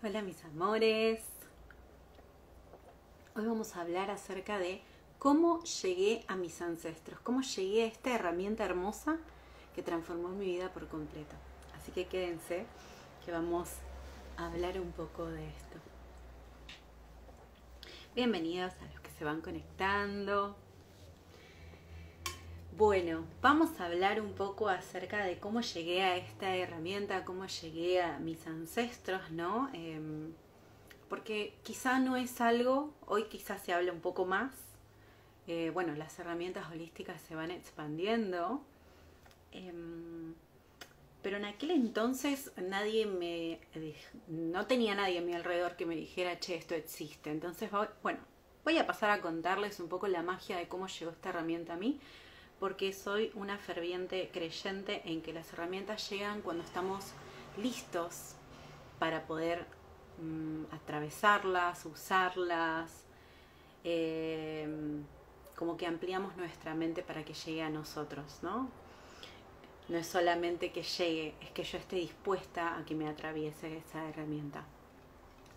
Hola mis amores, hoy vamos a hablar acerca de cómo llegué a mis ancestros, cómo llegué a esta herramienta hermosa que transformó mi vida por completo. Así que quédense que vamos a hablar un poco de esto. Bienvenidos a los que se van conectando. Bueno, vamos a hablar un poco acerca de cómo llegué a esta herramienta, cómo llegué a mis ancestros, ¿no? Porque quizá no es algo, hoy quizás se habla un poco más, bueno, las herramientas holísticas se van expandiendo, pero en aquel entonces no tenía nadie a mi alrededor que me dijera, che, esto existe. Entonces, bueno, voy a pasar a contarles un poco la magia de cómo llegó esta herramienta a mí, porque soy una ferviente creyente en que las herramientas llegan cuando estamos listos para poder atravesarlas, usarlas, como que ampliamos nuestra mente para que llegue a nosotros, ¿no? No es solamente que llegue, es que yo esté dispuesta a que me atraviese esa herramienta.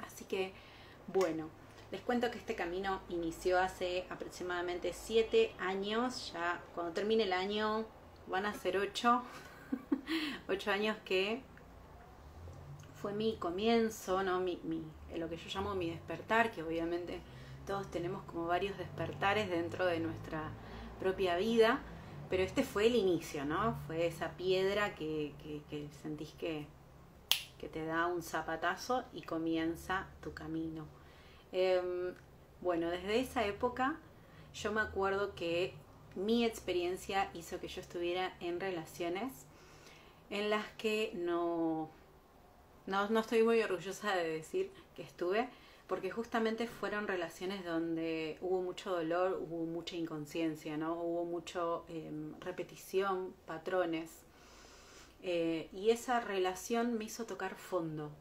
Así que, bueno, les cuento que este camino inició hace aproximadamente 7 años. Ya cuando termine el año van a ser 8. 8 años que fue mi comienzo, ¿no? Lo que yo llamo mi despertar, que obviamente todos tenemos como varios despertares dentro de nuestra propia vida, pero este fue el inicio, ¿no? Fue esa piedra que sentís que te da un zapatazo y comienza tu camino. Bueno, desde esa época yo me acuerdo que mi experiencia hizo que yo estuviera en relaciones en las que no estoy muy orgullosa de decir que estuve, porque justamente fueron relaciones donde hubo mucho dolor, hubo mucha inconsciencia, ¿no? Hubo mucho repetición, patrones, y esa relación me hizo tocar fondo.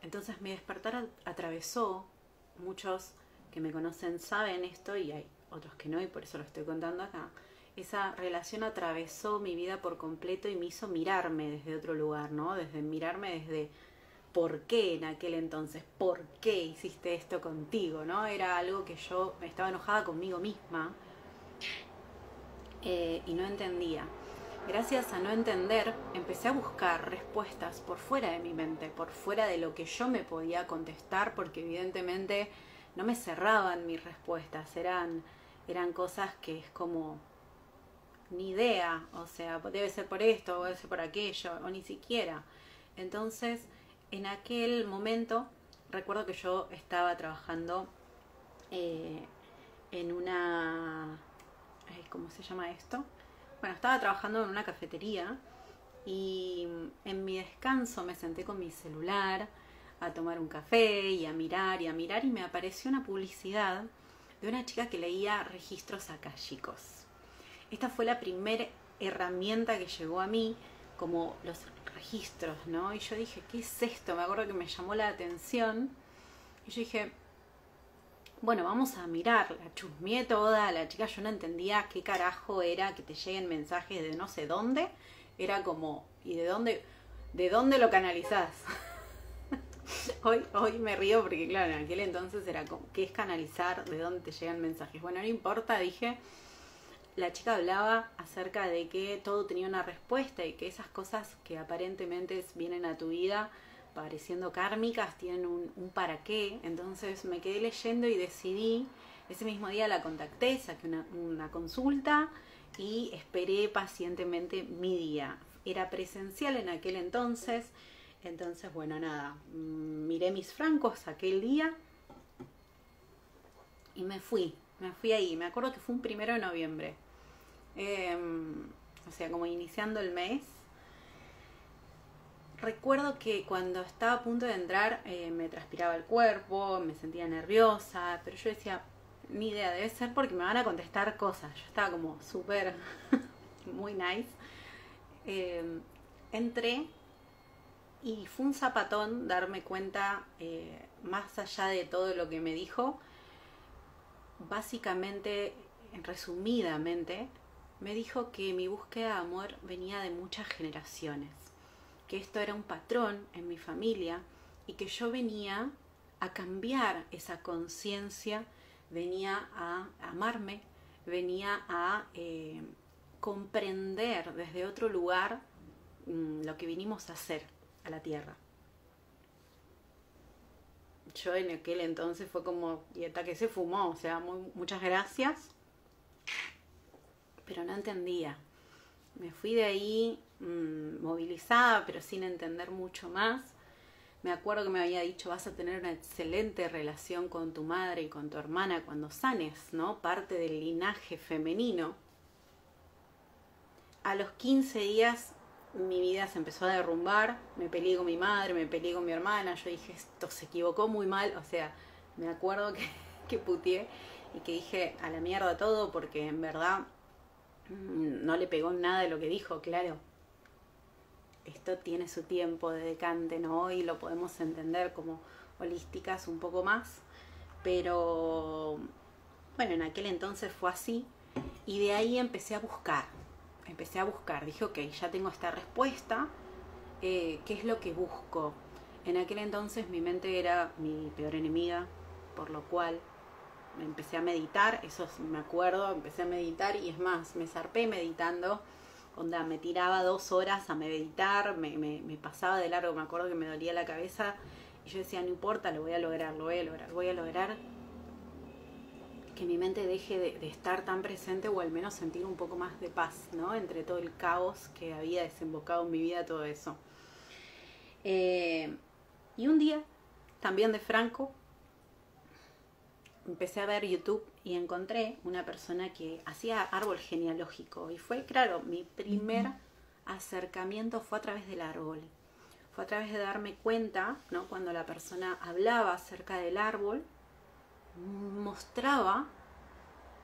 Entonces mi despertar atravesó, muchos que me conocen saben esto y hay otros que no, y por eso lo estoy contando acá. Esa relación atravesó mi vida por completo y me hizo mirarme desde otro lugar, ¿no? Mirarme desde por qué en aquel entonces, por qué hiciste esto contigo, ¿no? Era algo que yo me estaba enojada conmigo misma y no entendía. Gracias a no entender, empecé a buscar respuestas por fuera de mi mente, por fuera de lo que yo me podía contestar, porque evidentemente no me cerraban mis respuestas, eran cosas que es como ni idea, o sea, debe ser por esto, o debe ser por aquello, o ni siquiera. Entonces, en aquel momento, recuerdo que yo estaba trabajando en una... ¿cómo se llama esto? Bueno, estaba trabajando en una cafetería y en mi descanso me senté con mi celular a tomar un café y a mirar y me apareció una publicidad de una chica que leía registros akáshicos. Esta fue la primera herramienta que llegó a mí, como los registros, ¿no? Y yo dije, ¿qué es esto? Me acuerdo que me llamó la atención y yo dije, bueno, vamos a mirar. La chusmeé toda, la chica, yo no entendía qué carajo era que te lleguen mensajes de no sé dónde. Era como, ¿y de dónde lo canalizás? Hoy me río porque claro, en aquel entonces era como, ¿qué es canalizar? ¿De dónde te llegan mensajes? Bueno, no importa, dije. La chica hablaba acerca de que todo tenía una respuesta y que esas cosas que aparentemente vienen a tu vida pareciendo kármicas tienen un para qué. Entonces me quedé leyendo y decidí, ese mismo día la contacté, saqué una consulta y esperé pacientemente mi día. Era presencial en aquel entonces, bueno, nada, miré mis francos aquel día y me fui ahí. Me acuerdo que fue un 1 de noviembre. O sea, como iniciando el mes. Recuerdo que cuando estaba a punto de entrar me transpiraba el cuerpo, me sentía nerviosa, pero yo decía, ni idea, debe ser porque me van a contestar cosas. Yo estaba como súper, muy nice. Entré y fue un zapatón darme cuenta, más allá de todo lo que me dijo, básicamente, resumidamente, me dijo que mi búsqueda de amor venía de muchas generaciones, que esto era un patrón en mi familia y que yo venía a cambiar esa conciencia, venía a amarme, venía a comprender desde otro lugar lo que vinimos a hacer a la tierra. Yo en aquel entonces fue como, y hasta que se fumó, o sea, muchas gracias, pero no entendía. Me fui de ahí movilizada, pero sin entender mucho más. Me acuerdo que me había dicho, vas a tener una excelente relación con tu madre y con tu hermana cuando sanes, ¿no? Parte del linaje femenino. A los 15 días mi vida se empezó a derrumbar, me peleé con mi madre, me peleé con mi hermana, yo dije, esto se equivocó muy mal, o sea, me acuerdo que puteé y que dije a la mierda todo porque en verdad no le pegó nada de lo que dijo, claro. Esto tiene su tiempo de decante, ¿no? Hoy lo podemos entender como holísticas un poco más, pero bueno, en aquel entonces fue así y de ahí empecé a buscar, dije, ok, ya tengo esta respuesta, ¿qué es lo que busco? En aquel entonces mi mente era mi peor enemiga, por lo cual me empecé a meditar, eso me acuerdo, empecé a meditar y es más, me zarpé meditando, onda, me tiraba 2 horas a meditar, me pasaba de largo, me acuerdo que me dolía la cabeza y yo decía, no importa, lo voy a lograr, voy a lograr que mi mente deje de estar tan presente o al menos sentir un poco más de paz, ¿no? Entre todo el caos que había desembocado en mi vida, todo eso. Y un día, también de Franco, empecé a ver YouTube y encontré una persona que hacía árbol genealógico y fue, claro, mi primer acercamiento fue a través del árbol. Fue a través de darme cuenta, ¿no? Cuando la persona hablaba acerca del árbol, mostraba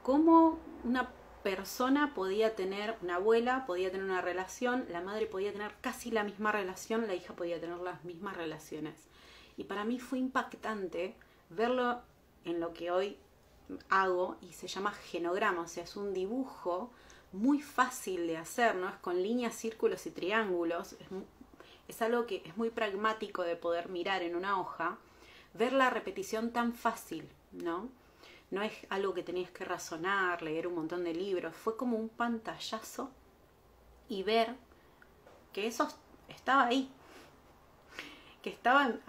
cómo una persona podía tener, una abuela podía tener una relación, la madre podía tener casi la misma relación, la hija podía tener las mismas relaciones. Y para mí fue impactante verlo en lo que hoy hago y se llama genograma, o sea, es un dibujo muy fácil de hacer, ¿no? Es con líneas, círculos y triángulos, es algo que es muy pragmático de poder mirar en una hoja, ver la repetición tan fácil, ¿no? No es algo que tenías que razonar, leer un montón de libros, fue como un pantallazo y ver que eso estaba ahí, que estaba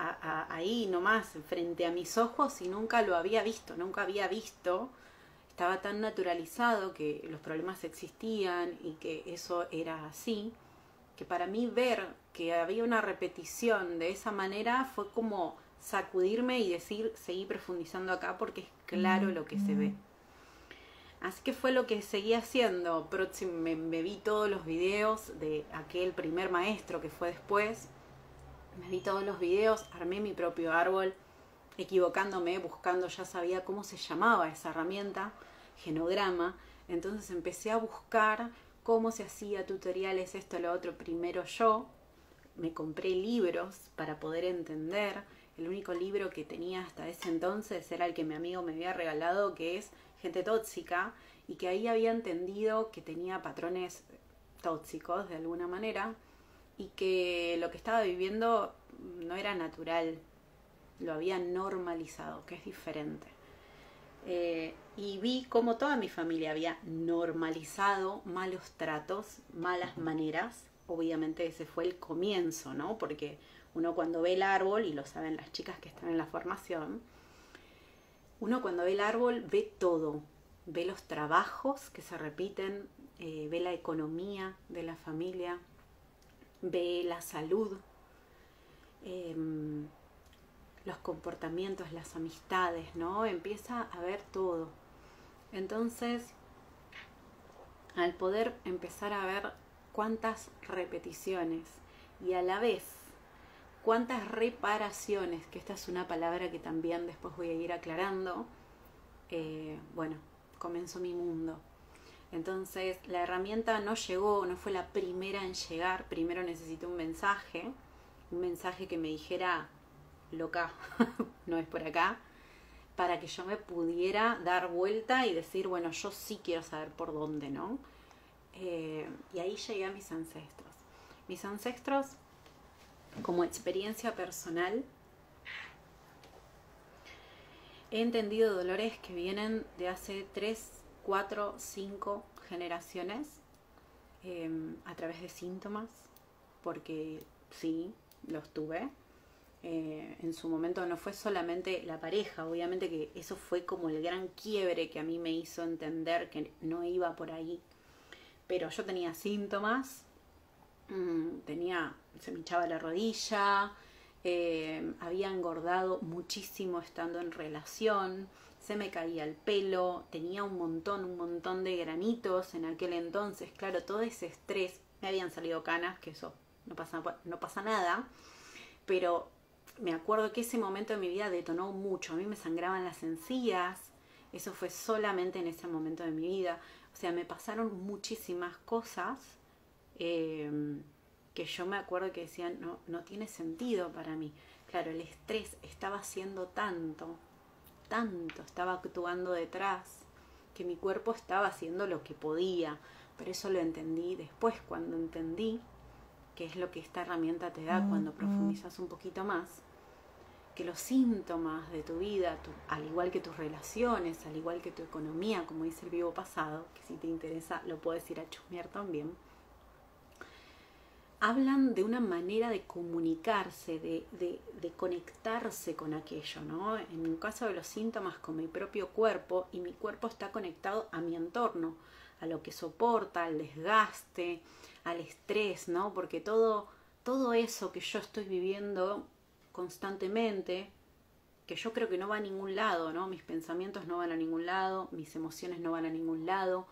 ahí nomás frente a mis ojos y nunca lo había visto, estaba tan naturalizado que los problemas existían y que eso era así, que para mí ver que había una repetición de esa manera fue como sacudirme y decir, seguí profundizando acá porque es claro lo que se ve. Así que fue lo que seguí haciendo. Me vi todos los videos de aquel primer maestro que fue después. Me vi todos los videos, armé mi propio árbol, equivocándome, buscando, ya sabía cómo se llamaba esa herramienta, genograma. Entonces empecé a buscar cómo se hacía, tutoriales, esto, lo otro. Primero yo me compré libros para poder entender. El único libro que tenía hasta ese entonces era el que mi amigo me había regalado, que es Gente Tóxica, y que ahí había entendido que tenía patrones tóxicos de alguna manera y que lo que estaba viviendo no era natural, lo había normalizado, que es diferente. Y vi cómo toda mi familia había normalizado malos tratos, malas maneras. Obviamente ese fue el comienzo, ¿no? Porque uno cuando ve el árbol, y lo saben las chicas que están en la formación, uno cuando ve el árbol ve todo, ve los trabajos que se repiten, ve la economía de la familia, ve la salud, los comportamientos, las amistades, ¿no? Empieza a ver todo. Entonces, al poder empezar a ver cuántas repeticiones y a la vez cuántas reparaciones, que esta es una palabra que también después voy a ir aclarando, bueno, comenzó mi mundo. Entonces la herramienta no llegó, no fue la primera en llegar. Primero necesité un mensaje que me dijera, loca, no es por acá, para que yo me pudiera dar vuelta y decir, bueno, yo sí quiero saber por dónde, ¿no? Y ahí llegué a mis ancestros como experiencia personal. He entendido dolores que vienen de hace 3, 4, 5 generaciones a través de síntomas, porque sí, los tuve. En su momento no fue solamente la pareja, obviamente que eso fue como el gran quiebre que a mí me hizo entender que no iba por ahí. Pero yo tenía síntomas, se me hinchaba la rodilla, había engordado muchísimo estando en relación, se me caía el pelo, tenía un montón de granitos en aquel entonces. Claro, todo ese estrés, me habían salido canas, que eso no pasa nada, pero me acuerdo que ese momento de mi vida detonó mucho. A mí me sangraban las encías, eso fue solamente en ese momento de mi vida. O sea, me pasaron muchísimas cosas que yo me acuerdo que decían, no tiene sentido para mí. Claro, el estrés estaba haciendo tanto, estaba actuando detrás, que mi cuerpo estaba haciendo lo que podía. Pero eso lo entendí después, cuando entendí que es lo que esta herramienta te da cuando profundizas un poquito más, que los síntomas de tu vida, al igual que tus relaciones, al igual que tu economía, como dice el vivo pasado, que si te interesa lo puedes ir a chusmear también, hablan de una manera de comunicarse, de conectarse con aquello, ¿no? En el caso de los síntomas, con mi propio cuerpo, y mi cuerpo está conectado a mi entorno, a lo que soporta, al desgaste, al estrés, ¿no? Porque todo eso que yo estoy viviendo constantemente, que yo creo que no va a ningún lado, ¿no? Mis pensamientos no van a ningún lado, mis emociones no van a ningún lado,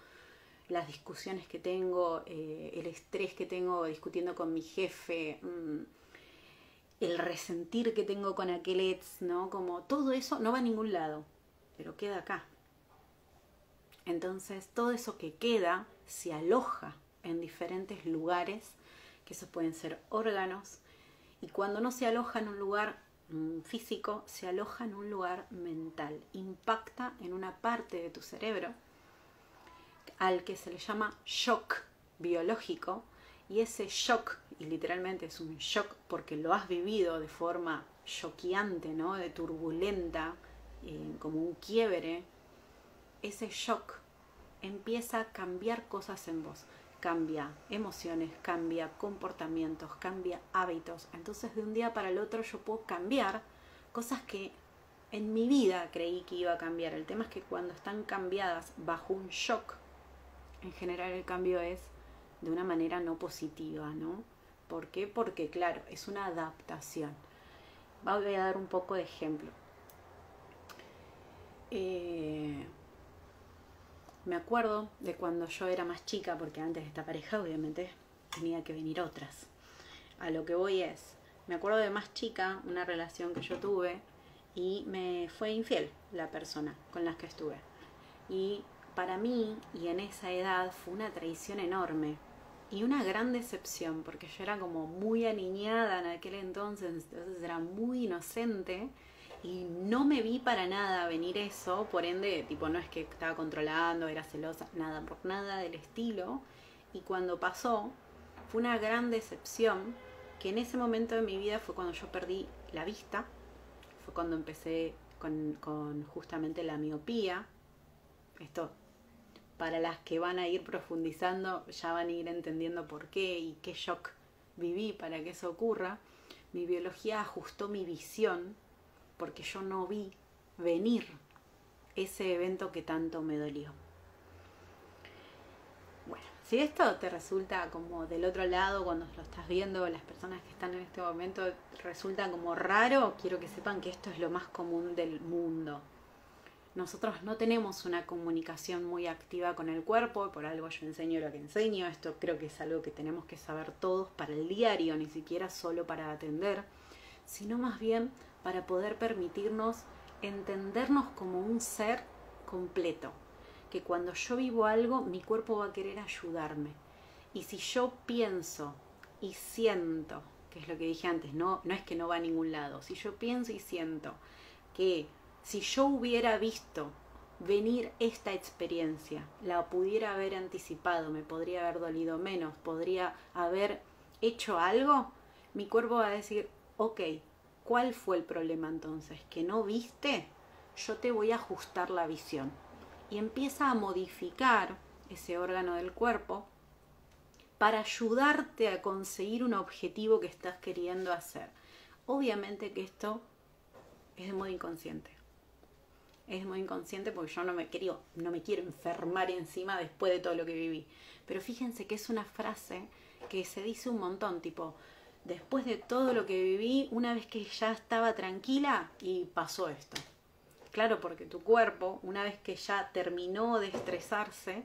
las discusiones que tengo, el estrés que tengo discutiendo con mi jefe, el resentir que tengo con aquel ex, ¿no? Como todo eso no va a ningún lado, pero queda acá. Entonces todo eso que queda se aloja en diferentes lugares, que esos pueden ser órganos, y cuando no se aloja en un lugar físico, se aloja en un lugar mental, impacta en una parte de tu cerebro al que se le llama shock biológico, y ese shock, y literalmente es un shock porque lo has vivido de forma choqueante, ¿no? De turbulenta, como un quiebre, ese shock empieza a cambiar cosas en vos. Cambia emociones, cambia comportamientos, cambia hábitos. Entonces de un día para el otro yo puedo cambiar cosas que en mi vida creí que iba a cambiar. El tema es que cuando están cambiadas bajo un shock, en general el cambio es de una manera no positiva, ¿no? ¿Por qué? Porque claro, es una adaptación. Voy a dar un poco de ejemplo. Me acuerdo de cuando yo era más chica, porque antes de esta pareja obviamente tenía que venir otras. A lo que voy es, me acuerdo de más chica, una relación que yo tuve, y me fue infiel la persona con la que estuve. Y para mí, y en esa edad, fue una traición enorme y una gran decepción, porque yo era como muy aniñada en aquel entonces era muy inocente, y no me vi para nada venir eso. Por ende, tipo, no es que estaba controlando, era celosa, nada, por nada del estilo. Y cuando pasó, fue una gran decepción, que en ese momento de mi vida fue cuando yo perdí la vista, fue cuando empecé con justamente la miopía. Esto, para las que van a ir profundizando, ya van a ir entendiendo por qué y qué shock viví para que eso ocurra. Mi biología ajustó mi visión, porque yo no vi venir ese evento que tanto me dolió. Bueno, si esto te resulta como del otro lado, cuando lo estás viendo, las personas que están en este momento, resulta como raro, quiero que sepan que esto es lo más común del mundo. Nosotros no tenemos una comunicación muy activa con el cuerpo, por algo yo enseño lo que enseño. Esto creo que es algo que tenemos que saber todos para el diario, ni siquiera solo para atender, sino más bien para poder permitirnos entendernos como un ser completo. Que cuando yo vivo algo, mi cuerpo va a querer ayudarme. Y si yo pienso y siento, que es lo que dije antes, no es que no va a ningún lado, si yo pienso y siento que si yo hubiera visto venir esta experiencia, la pudiera haber anticipado, me podría haber dolido menos, podría haber hecho algo, mi cuerpo va a decir, ok, ¿cuál fue el problema entonces? ¿Que no viste? yo te voy a ajustar la visión. Y empieza a modificar ese órgano del cuerpo para ayudarte a conseguir un objetivo que estás queriendo hacer. Obviamente que esto es de modo inconsciente. Es muy inconsciente porque yo no me quiero enfermar encima después de todo lo que viví. Pero fíjense que es una frase que se dice un montón, tipo, después de todo lo que viví, una vez que ya estaba tranquila y pasó esto. Claro, porque tu cuerpo, una vez que ya terminó de estresarse,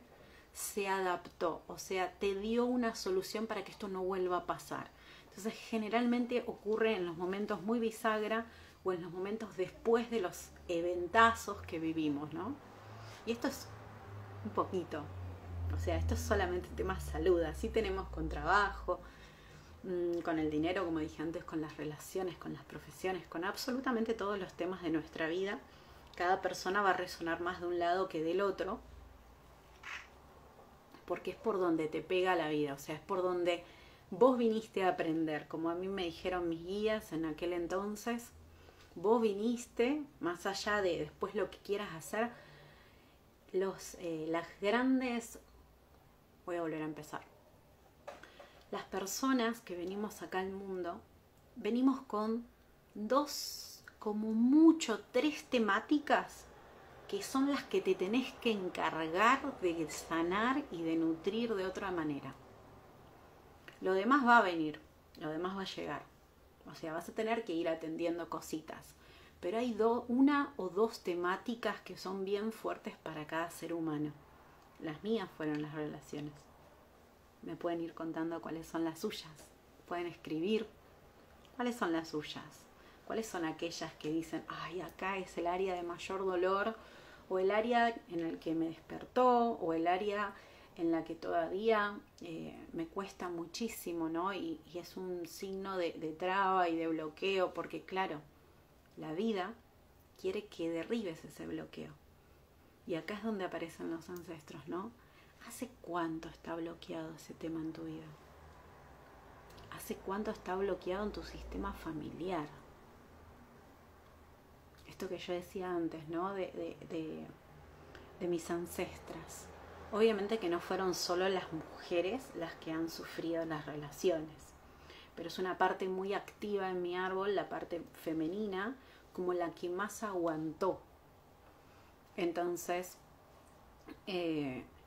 se adaptó, o sea, te dio una solución para que esto no vuelva a pasar. Entonces, generalmente ocurre en los momentos muy bisagra o en los momentos después de los eventazos que vivimos, ¿no? Y esto es un poquito, o sea, esto es solamente tema salud. Así tenemos con trabajo, con el dinero, como dije antes, con las relaciones, con las profesiones, con absolutamente todos los temas de nuestra vida. Cada persona va a resonar más de un lado que del otro, porque es por donde te pega la vida, o sea, es por donde vos viniste a aprender, como a mí me dijeron mis guías en aquel entonces. Vos viniste, más allá de después lo que quieras hacer, las grandes... Voy a volver a empezar. Las personas que venimos acá al mundo, venimos con 2, como mucho 3 temáticas que son las que te tenés que encargar de sanar y de nutrir de otra manera. Lo demás va a venir, lo demás va a llegar. O sea, vas a tener que ir atendiendo cositas. Pero hay 1 o 2 temáticas que son bien fuertes para cada ser humano. Las mías fueron las relaciones. Me pueden ir contando cuáles son las suyas. Pueden escribir cuáles son las suyas. Cuáles son aquellas que dicen, ay, acá es el área de mayor dolor, o el área en el que me despertó, o el área en la que todavía me cuesta muchísimo, ¿no? Y es un signo de traba y de bloqueo, porque claro, la vida quiere que derribes ese bloqueo. Y acá es donde aparecen los ancestros, ¿no? ¿Hace cuánto está bloqueado ese tema en tu vida? ¿Hace cuánto está bloqueado en tu sistema familiar? Esto que yo decía antes, ¿no? De mis ancestras. Obviamente que no fueron solo las mujeres las que han sufrido las relaciones, pero es una parte muy activa en mi árbol, la parte femenina, como la que más aguantó. Entonces,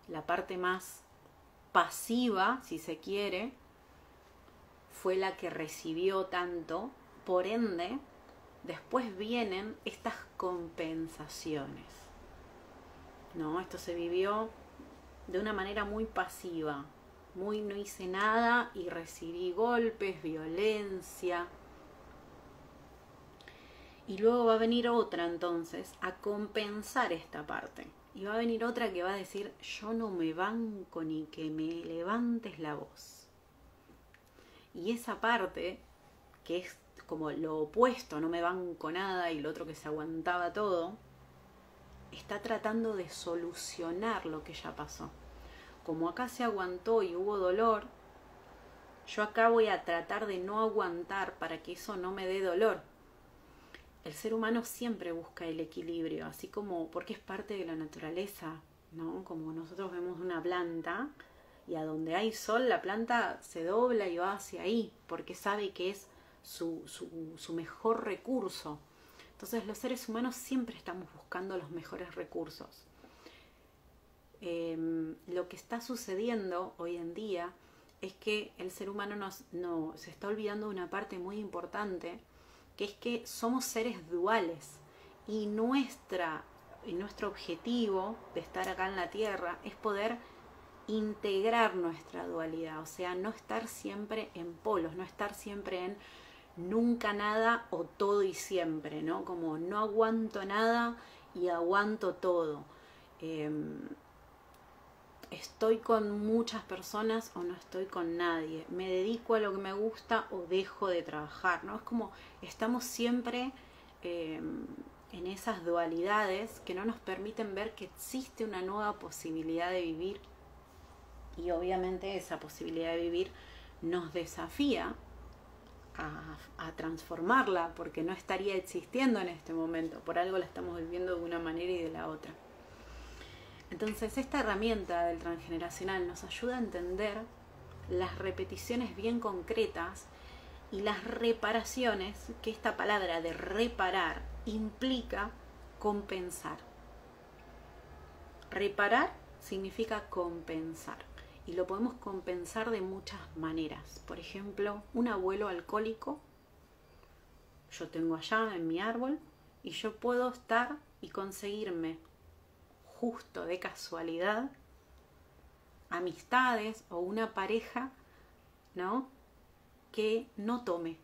la parte más pasiva, si se quiere, fue la que recibió tanto, por ende, después vienen estas compensaciones, ¿no? Esto se vivió de una manera muy pasiva, muy no hice nada y recibí golpes, violencia. Y luego va a venir otra entonces a compensar esta parte. Y va a venir otra que va a decir, yo no me banco ni que me levantes la voz. Y esa parte, que es como lo opuesto, no me banco nada, y lo otro que se aguantaba todo, está tratando de solucionar lo que ya pasó. Como acá se aguantó y hubo dolor, yo acá voy a tratar de no aguantar para que eso no me dé dolor. El ser humano siempre busca el equilibrio, así como porque es parte de la naturaleza, ¿no? Como nosotros vemos una planta y a donde hay sol la planta se dobla y va hacia ahí porque sabe que es su mejor recurso. Entonces los seres humanos siempre estamos buscando los mejores recursos. Lo que está sucediendo hoy en día es que el ser humano se está olvidando de una parte muy importante, que es que somos seres duales y nuestro objetivo de estar acá en la Tierra es poder integrar nuestra dualidad, o sea, no estar siempre en polos, no estar siempre en nunca nada o todo y siempre, ¿no? Como no aguanto nada y aguanto todo. Estoy con muchas personas o no estoy con nadie, me dedico a lo que me gusta o dejo de trabajar, ¿no? Es como estamos siempre en esas dualidades que no nos permiten ver que existe una nueva posibilidad de vivir, y obviamente esa posibilidad de vivir nos desafía a transformarla, porque no estaría existiendo en este momento. Por algo la estamos viviendo de una manera y de la otra. Entonces, esta herramienta del transgeneracional nos ayuda a entender las repeticiones bien concretas y las reparaciones, que esta palabra de reparar implica compensar. Reparar significa compensar, y lo podemos compensar de muchas maneras. Por ejemplo, un abuelo alcohólico, yo tengo allá en mi árbol, y yo puedo estar y conseguirme justo de casualidad amistades o una pareja, ¿no?, que no tome,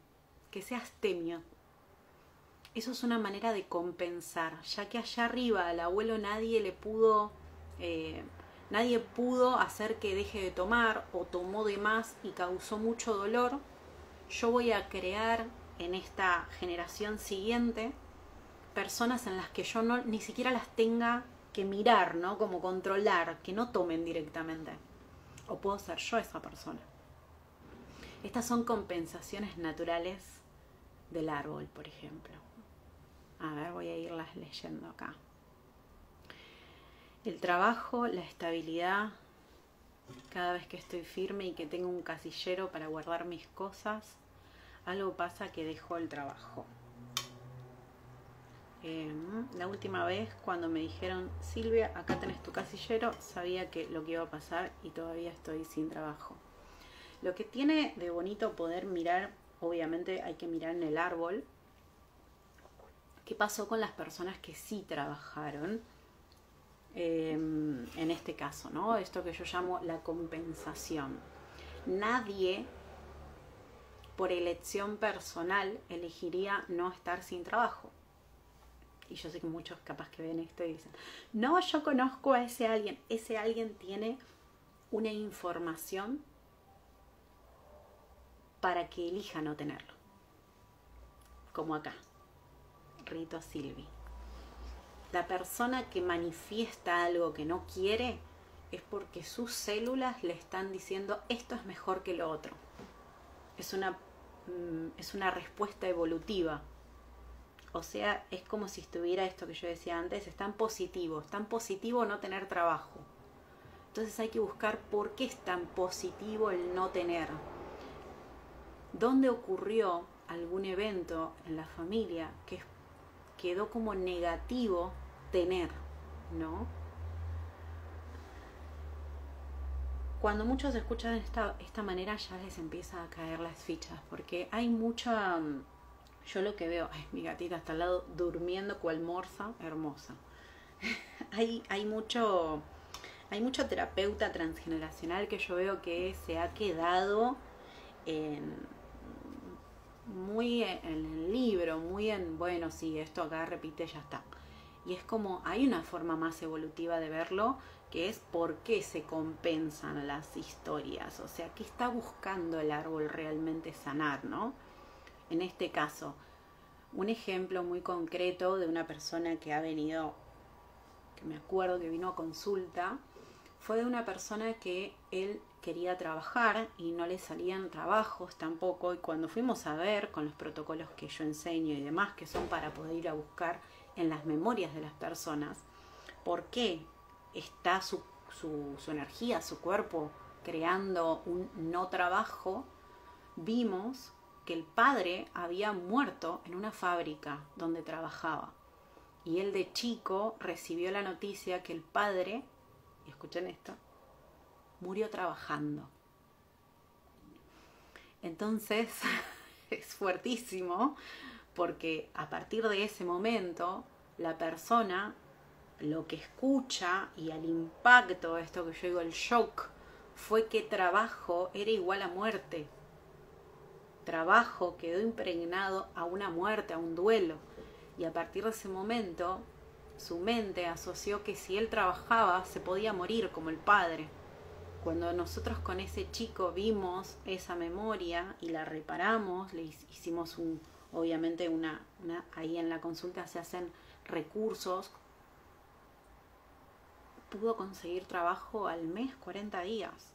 que sea abstemio. Eso es una manera de compensar, ya que allá arriba al abuelo nadie pudo hacer que deje de tomar, o tomó de más y causó mucho dolor. Yo voy a crear en esta generación siguiente personas en las que yo ni siquiera las tenga que mirar, ¿no?, como controlar, que no tomen directamente. O puedo ser yo esa persona. Estas son compensaciones naturales del árbol, por ejemplo. A ver, voy a irlas leyendo acá. El trabajo, la estabilidad, cada vez que estoy firme y que tengo un casillero para guardar mis cosas, algo pasa que dejo el trabajo. La última vez cuando me dijeron, Silvia, acá tenés tu casillero, sabía que lo que iba a pasar y todavía estoy sin trabajo. Lo que tiene de bonito poder mirar, obviamente hay que mirar en el árbol, qué pasó con las personas que sí trabajaron, en este caso, ¿no? Esto que yo llamo la compensación. Nadie, por elección personal, elegiría no estar sin trabajo. Y yo sé que muchos capaz que ven esto y dicen, no, yo conozco a ese alguien tiene una información para que elija no tenerlo. Como acá, Rito Silvi. La persona que manifiesta algo que no quiere es porque sus células le están diciendo esto es mejor que lo otro. Es una respuesta evolutiva. O sea, es como si estuviera esto que yo decía antes, es tan positivo no tener trabajo. Entonces hay que buscar por qué es tan positivo el no tener. ¿Dónde ocurrió algún evento en la familia que quedó como negativo tener, ¿no? Cuando muchos escuchan esta manera ya les empieza a caer las fichas, porque hay mucha... Yo lo que veo, mi gatita está al lado durmiendo cual morsa, hermosa. hay mucho terapeuta transgeneracional que yo veo que se ha quedado muy en el libro, muy en, bueno, sí, esto acá repite, ya está. Y es como, hay una forma más evolutiva de verlo, que es por qué se compensan las historias. O sea, ¿qué está buscando el árbol realmente sanar, no? En este caso, un ejemplo muy concreto de una persona que ha venido, que me acuerdo que vino a consulta, fue de una persona que él quería trabajar y no le salían trabajos tampoco, y cuando fuimos a ver con los protocolos que yo enseño y demás, que son para poder ir a buscar en las memorias de las personas, por qué está su energía, su cuerpo creando un no trabajo, vimos que el padre había muerto en una fábrica donde trabajaba. Y él de chico recibió la noticia que el padre, y escuchen esto, murió trabajando. Entonces es fuertísimo, porque a partir de ese momento la persona lo que escucha y al impacto, esto que yo digo, el shock, fue que trabajo era igual a muerte. Trabajo quedó impregnado a una muerte, a un duelo. Y a partir de ese momento, su mente asoció que si él trabajaba, se podía morir como el padre. Cuando nosotros con ese chico vimos esa memoria y la reparamos, le hicimos obviamente ahí en la consulta se hacen recursos, pudo conseguir trabajo al mes, 40 días.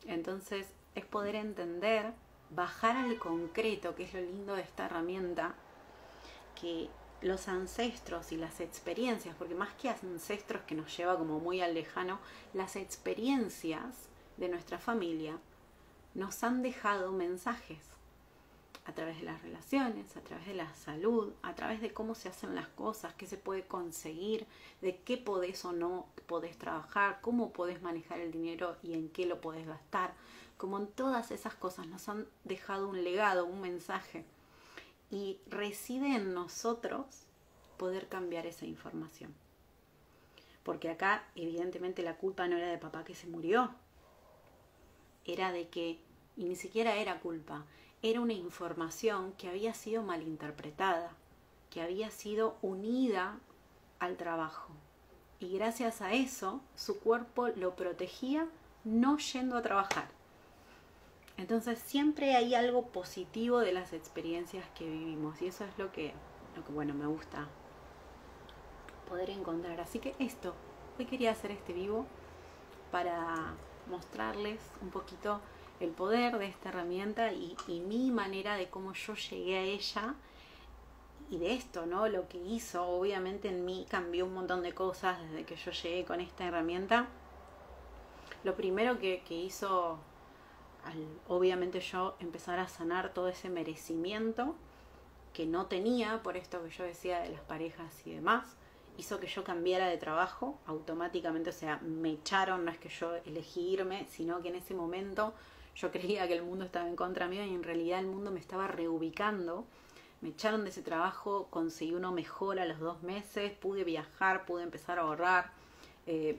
Entonces es poder entender bajar al concreto, que es lo lindo de esta herramienta, que los ancestros y las experiencias, porque más que ancestros que nos lleva como muy al lejano, las experiencias de nuestra familia nos han dejado mensajes a través de las relaciones, a través de la salud, a través de cómo se hacen las cosas, qué se puede conseguir, de qué podés o no podés trabajar, cómo podés manejar el dinero y en qué lo podés gastar. Como en todas esas cosas nos han dejado un legado, un mensaje. Y reside en nosotros poder cambiar esa información. Porque acá, evidentemente, la culpa no era de papá que se murió. Era de que, y ni siquiera era culpa, era una información que había sido malinterpretada, que había sido unida al trabajo. Y gracias a eso, su cuerpo lo protegía no yendo a trabajar. Entonces siempre hay algo positivo de las experiencias que vivimos y eso es lo que bueno, me gusta poder encontrar. Así que hoy quería hacer este vivo para mostrarles un poquito el poder de esta herramienta y mi manera de cómo yo llegué a ella y de esto, ¿no? Lo que hizo, obviamente en mí cambió un montón de cosas desde que yo llegué con esta herramienta. Lo primero que hizo, obviamente yo empezar a sanar todo ese merecimiento que no tenía, por esto que yo decía de las parejas y demás, hizo que yo cambiara de trabajo automáticamente, o sea, me echaron, no es que yo elegí irme, sino que en ese momento yo creía que el mundo estaba en contra mío y en realidad el mundo me estaba reubicando. Me echaron de ese trabajo, conseguí uno mejor a los 2 meses, pude viajar, pude empezar a ahorrar,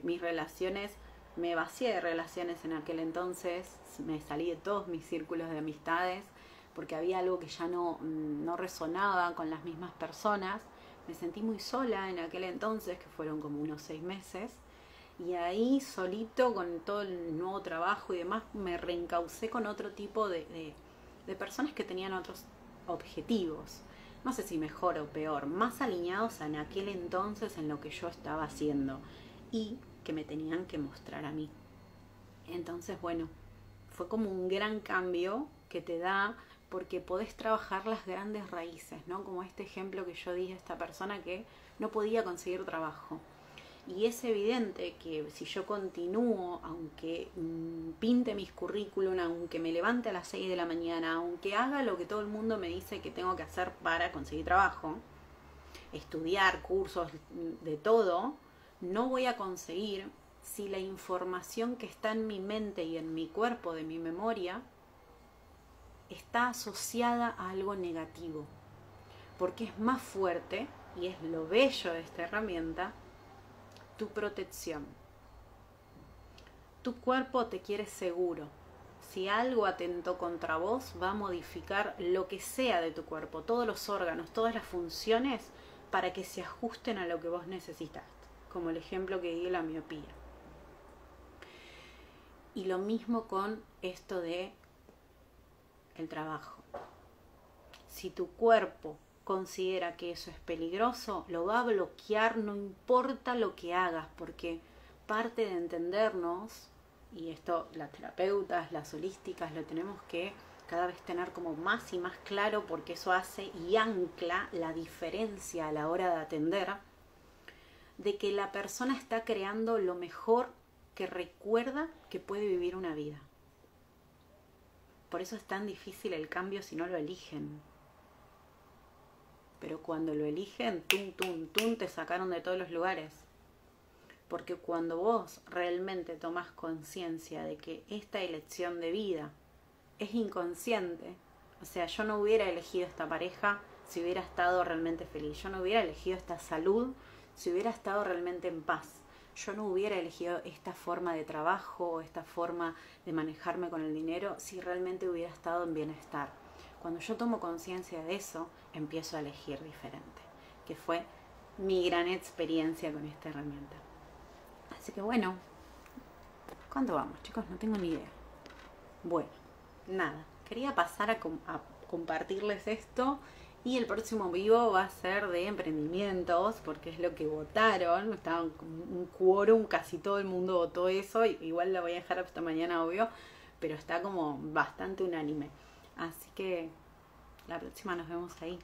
mis relaciones, me vacié de relaciones en aquel entonces, me salí de todos mis círculos de amistades porque había algo que ya no resonaba con las mismas personas. Me sentí muy sola en aquel entonces, que fueron como unos 6 meses, y ahí solito con todo el nuevo trabajo y demás me reencaucé con otro tipo de personas que tenían otros objetivos, no sé si mejor o peor, más alineados en aquel entonces en lo que yo estaba haciendo y que me tenían que mostrar a mí. Entonces, bueno, fue como un gran cambio que te da porque podés trabajar las grandes raíces, ¿no? Como este ejemplo que yo di de esta persona que no podía conseguir trabajo. Y es evidente que si yo continúo, aunque pinte mis currículum, aunque me levante a las 6 de la mañana, aunque haga lo que todo el mundo me dice que tengo que hacer para conseguir trabajo, estudiar, cursos, de todo, no voy a conseguir si la información que está en mi mente y en mi cuerpo, de mi memoria, está asociada a algo negativo. Porque es más fuerte, y es lo bello de esta herramienta, tu protección. Tu cuerpo te quiere seguro. Si algo atentó contra vos, va a modificar lo que sea de tu cuerpo, todos los órganos, todas las funciones, para que se ajusten a lo que vos necesitas, como el ejemplo que di de la miopía. Y lo mismo con esto de el trabajo. Si tu cuerpo considera que eso es peligroso, lo va a bloquear, no importa lo que hagas, porque parte de entendernos, y esto las terapeutas, las holísticas, lo tenemos que cada vez tener como más y más claro, porque eso hace y ancla la diferencia a la hora de atender, de que la persona está creando lo mejor que recuerda que puede vivir una vida. Por eso es tan difícil el cambio si no lo eligen. Pero cuando lo eligen, te sacaron de todos los lugares. Porque cuando vos realmente tomás conciencia de que esta elección de vida es inconsciente, o sea, yo no hubiera elegido esta pareja si hubiera estado realmente feliz, yo no hubiera elegido esta salud si hubiera estado realmente en paz, yo no hubiera elegido esta forma de trabajo, esta forma de manejarme con el dinero si realmente hubiera estado en bienestar. Cuando yo tomo conciencia de eso, empiezo a elegir diferente, que fue mi gran experiencia con esta herramienta. Así que bueno, ¿cuánto vamos, chicos? No tengo ni idea. Bueno, nada, quería pasar a compartirles esto y el próximo vivo va a ser de emprendimientos porque es lo que votaron, estaba un quórum, casi todo el mundo votó eso, igual la voy a dejar hasta mañana, obvio, pero está como bastante unánime. Así que la próxima nos vemos ahí.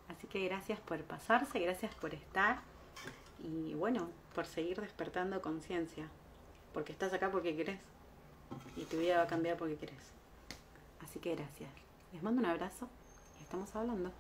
Así que gracias por pasarse, gracias por estar y bueno, por seguir despertando conciencia. Porque estás acá porque querés y tu vida va a cambiar porque querés. Así que gracias. Les mando un abrazo y estamos hablando.